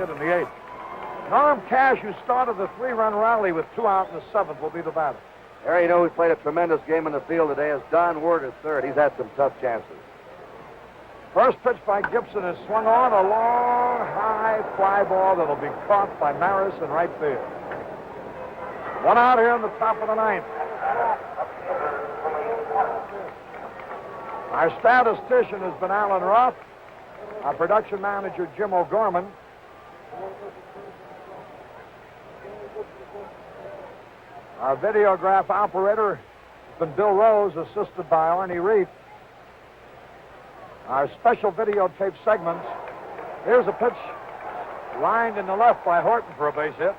in the 8th. Norm Cash, who started the 3-run rally with 2 out in the 7th, will be the batter. Harry, you know who's played a tremendous game in the field today is Don Ward at third. He's had some tough chances. First pitch by Gibson is swung on, a long, high fly ball that'll be caught by Maris in right field. 1 out here in the top of the 9th. Our statistician has been Alan Roth. Our production manager, Jim O'Gorman. Our videograph operator has been Bill Rose, assisted by Arnie Reef. Our special videotape segments. Here's a pitch lined in the left by Horton for a base hit.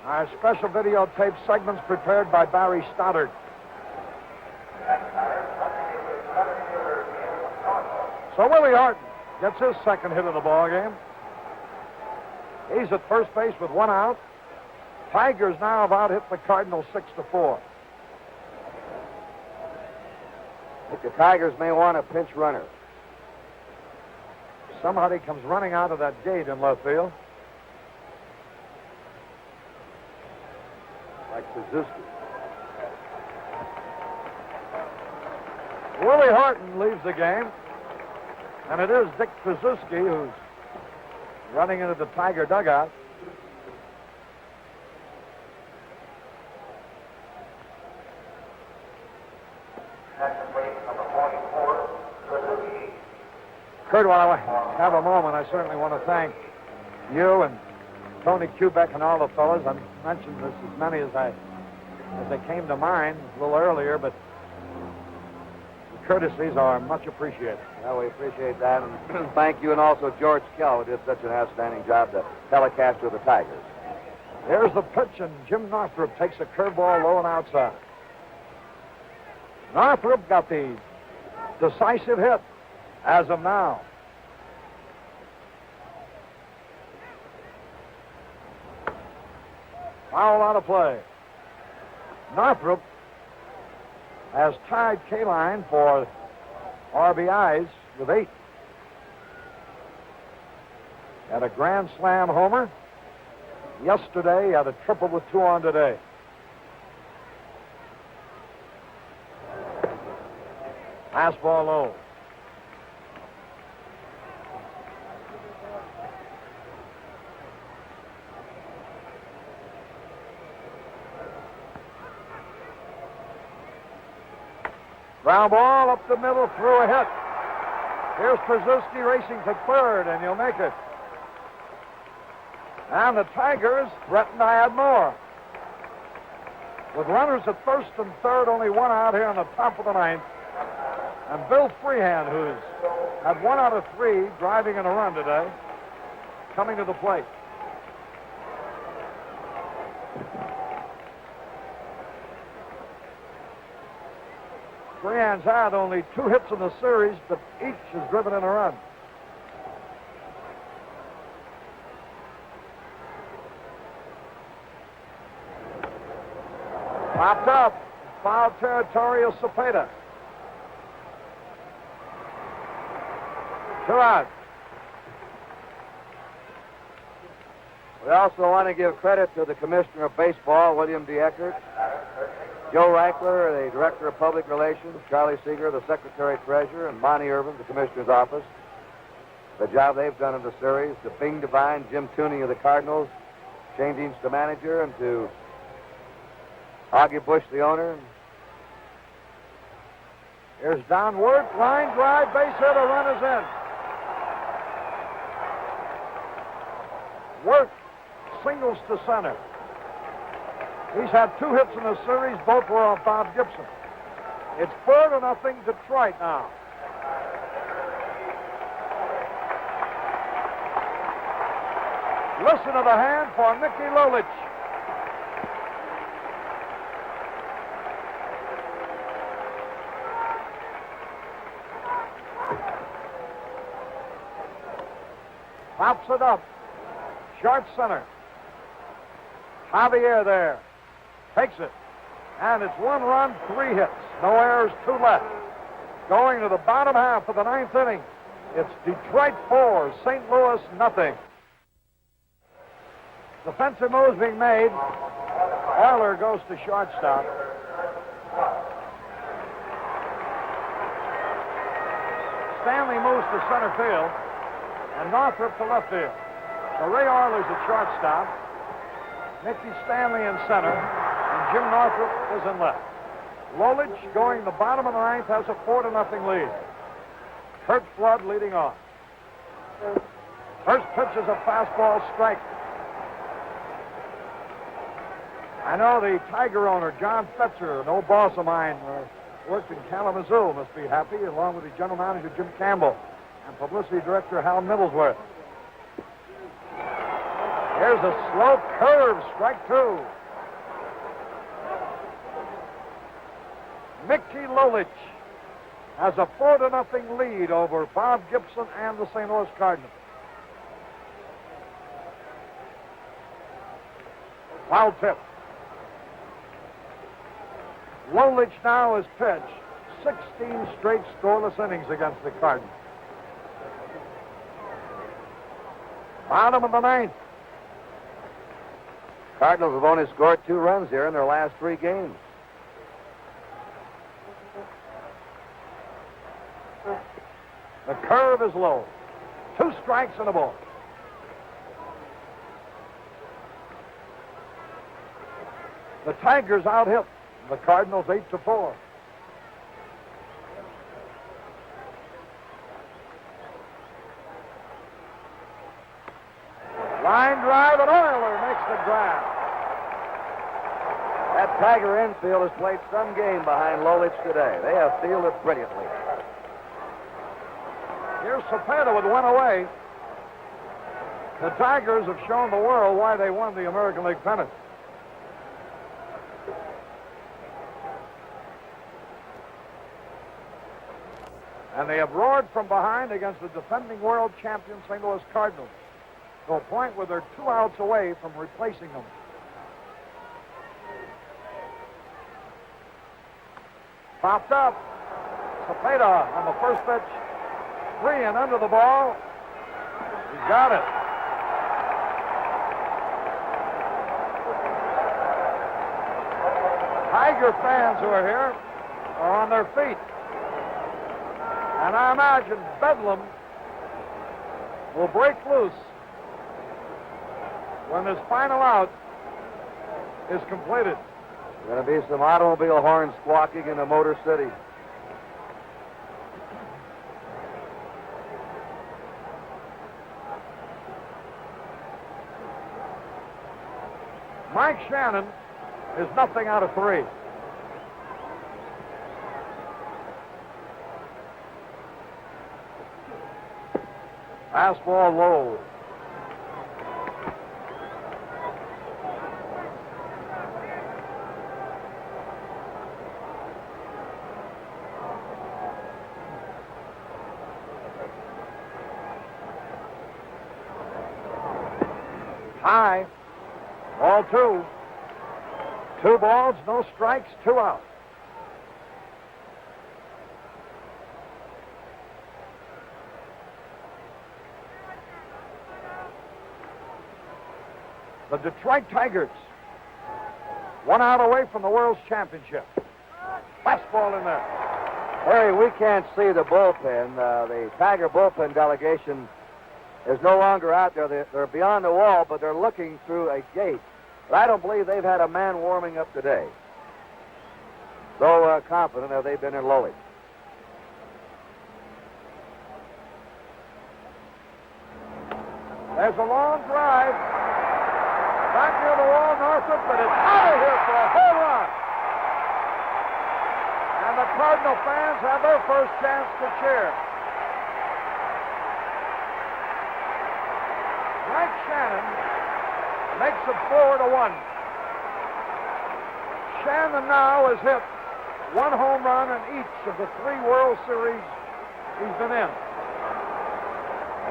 Our special videotape segments prepared by Barry Stoddard. So Willie Horton gets his second hit of the ball game. He's at first base with 1 out. Tigers now have out hit the Cardinals 6-4. I think the Tigers may want a pinch runner. Somebody comes running out of that gate in left field. Like Suzuki. Willie Horton leaves the game. And it is Dick Suzuki who's running into the Tiger dugout. Kurt, while I have a moment, I certainly want to thank you and Tony Kubek and all the fellas. I mentioned this as many as they came to mind a little earlier, but the courtesies are much appreciated. Well, we appreciate that, and thank you, and also George Kell, who did such an outstanding job to telecast with the Tigers. Here's the pitch, and Jim Northrup takes a curveball low and outside. Northrup got the decisive hit as of now. Foul out of play. Northrup has tied Kaline for RBIs with 8. Had a grand slam homer yesterday, had a triple with 2 on today. Fastball low. Ground ball up the middle, through a hit. Here's Krzyzewski racing to third, and he'll make it. And the Tigers threaten to add more. With runners at first and third, only 1 out here in the top of the 9th. And Bill Freehand, who's had 1 out of 3 driving in a run today, coming to the plate. Freehand's had only 2 hits in the series, but each has driven in a run. Popped up. Foul territory of Cepeda. 2 out. We also want to give credit to the Commissioner of Baseball, William D. Eckert, Joe Reichler, the Director of Public Relations, Charlie Seeger, the Secretary-Treasurer, and Monty Irvin, the Commissioner's Office. The job they've done in the series. To Bing Devine, Jim Tooney of the Cardinals, Shane Deans, the manager, and to Augie Bush, the owner. Here's Don Ward, line drive, base hit, a run is in. Work singles to center. He's had 2 hits in the series. Both were off Bob Gibson. It's 4-0 Detroit now. Listen to the hand for Mickey Lolich. Pops it up. Short center. Javier there. Takes it. And it's 1 run, 3 hits. No errors, 2 left. Going to the bottom half of the 9th inning. It's Detroit 4, St. Louis nothing. Defensive moves being made. Euler goes to shortstop. Stanley moves to center field, and Northrup to left field. So Ray Euler's at shortstop, Mickey Stanley in center, and Jim Northrup is in left. Lolich, going the bottom of the ninth, has a 4-0 lead. Kurt Flood leading off. First pitch is a fastball strike. I know the Tiger owner, John Fetzer, an old boss of mine, worked in Kalamazoo, must be happy, along with the general manager, Jim Campbell, and publicity director, Hal Middlesworth. Here's a slow curve, strike two. Mickey Lolich has a 4-0 lead over Bob Gibson and the St. Louis Cardinals. Foul tip. Lolich now has pitched 16 straight scoreless innings against the Cardinals. Bottom of the ninth. Cardinals have only scored 2 runs here in their last 3 games. The curve is low. 2 strikes and a ball. The Tigers out-hit the Cardinals 8-4. Line drive, and Euler makes the grab. That Tiger infield has played some game behind Lolich today. They have fielded brilliantly. Here's Cepeda with one away. The Tigers have shown the world why they won the American League pennant. And they have roared from behind against the defending world champion St. Louis Cardinals to a point where they're 2 outs away from replacing them. Popped up. Cepeda on the first pitch. 3 and under the ball. He's got it. Tiger fans who are here are on their feet. And I imagine Bedlam will break loose when this final out is completed. Going to be some automobile horns squawking in the Motor City. Mike Shannon is nothing out of 3. Fastball low. High. Ball 2. 2 balls, no strikes, 2 outs. The Detroit Tigers, 1 out away from the World's Championship. Fastball in there. Harry, we can't see the bullpen. The Tiger bullpen delegation is no longer out there. They're beyond the wall, but they're looking through a gate. But I don't believe they've had a man warming up today. So confident have they been in Lolich. There's a long drive. Back near the wall, Northrup, but it's out of here for a home run. And the Cardinal fans have their first chance to cheer. Mike Shannon makes it 4-1. Shannon now has hit 1 home run in each of the 3 World Series he's been in.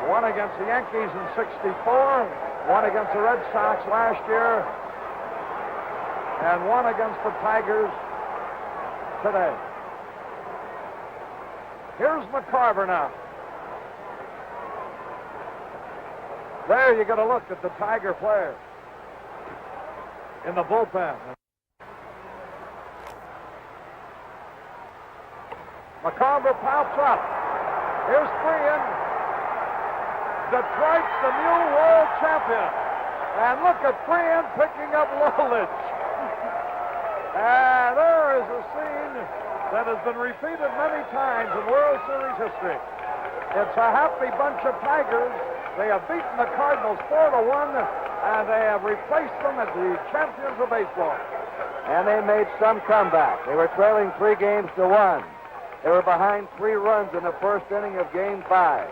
1 against the Yankees in '64, 1 against the Red Sox last year, and 1 against the Tigers today. Here's McCarver now. There you get a look at the Tiger players in the bullpen. McComber pops up. Here's Freehan. Detroit's the new world champion. And look at Freehan picking up Lolich. And there is a scene that has been repeated many times in World Series history. It's a happy bunch of Tigers. They have beaten the Cardinals 4-1, and they have replaced them as the champions of baseball. And they made some comeback. They were trailing 3-1. They were behind 3 runs in the first inning of Game 5.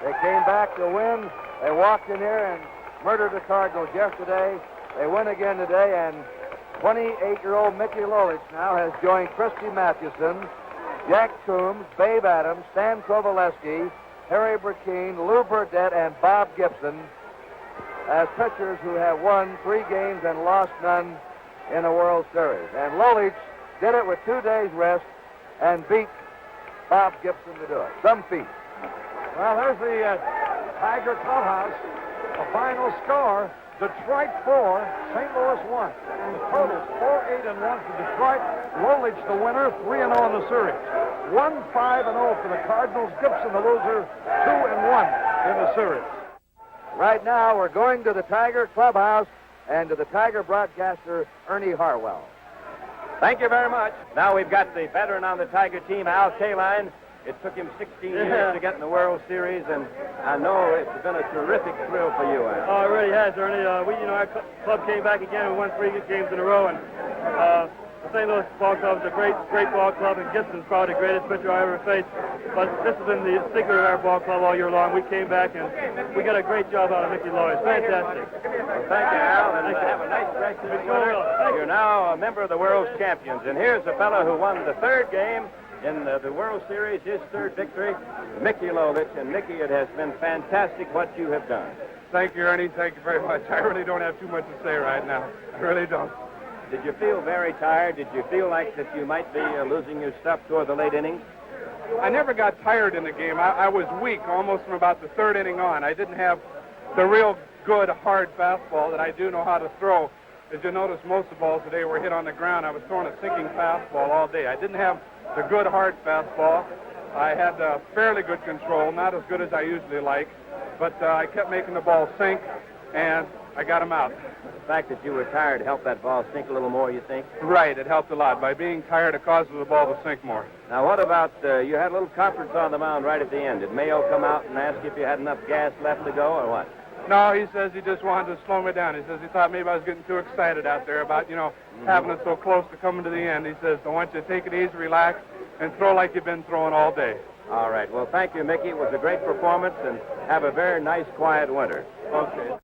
They came back to win. They walked in here and murdered the Cardinals yesterday. They win again today, and 28-year-old Mickey Lolich now has joined Christy Mathewson, Jack Coombs, Babe Adams, Stan Kovaleski, Harry Burkeen, Lou Burdett, and Bob Gibson as pitchers who have won 3 games and lost none in a World Series. And Lolich did it with 2 days rest and beat Bob Gibson to do it. Some feat. Well, there's the Tiger clubhouse. The final score, Detroit 4, St. Louis 1. The total's 4-8-1 for Detroit. Lolich the winner, 3-0 in the series. 1-5-0 for the Cardinals. Gibson the loser, 2-1 in the series. Right now, we're going to the Tiger clubhouse and to the Tiger broadcaster, Ernie Harwell. Thank you very much. Now we've got the veteran on the Tiger team, Al Kaline. It took him 16 years to get in the World Series, and I know it's been a terrific thrill for you, Al. Oh, it really has, Ernie. Our club came back again and won 3 games in a row, and the St. Louis Ball Club is a great ball club, and Gibson's probably the greatest pitcher I ever faced. But this has been the secret of our ball club all year long. We came back, and we got a great job out of Mickey Loich. Fantastic. Well, thank you, Al, and have a nice rest of the winter. You're now a member of the World's Champions, and here's a fellow who won the 3rd game in the World Series, his 3rd victory, Mickey Lolich. And Mickey, it has been fantastic what you have done. Thank you, Ernie. Thank you very much. I really don't have too much to say right now. I really don't. Did you feel very tired? Did you feel like that you might be losing your stuff toward the late innings? I never got tired in the game. I was weak almost from about the 3rd inning on. I didn't have the real good, hard fastball that I do know how to throw. As you notice, most of the balls today were hit on the ground. I was throwing a sinking fastball all day. I didn't have the good, hard fastball. I had fairly good control, not as good as I usually like, but I kept making the ball sink, and I got him out. The fact that you were tired helped that ball sink a little more, you think? Right, it helped a lot. By being tired, it causes the ball to sink more. Now, what about, you had a little conference on the mound right at the end. Did Mayo come out and ask if you had enough gas left to go, or what? No, he says he just wanted to slow me down. He says he thought maybe I was getting too excited out there about, having it so close to coming to the end. He says, I want you to take it easy, relax, and throw like you've been throwing all day. All right. Well, thank you, Mickey. It was a great performance, and have a very nice, quiet winter. Okay.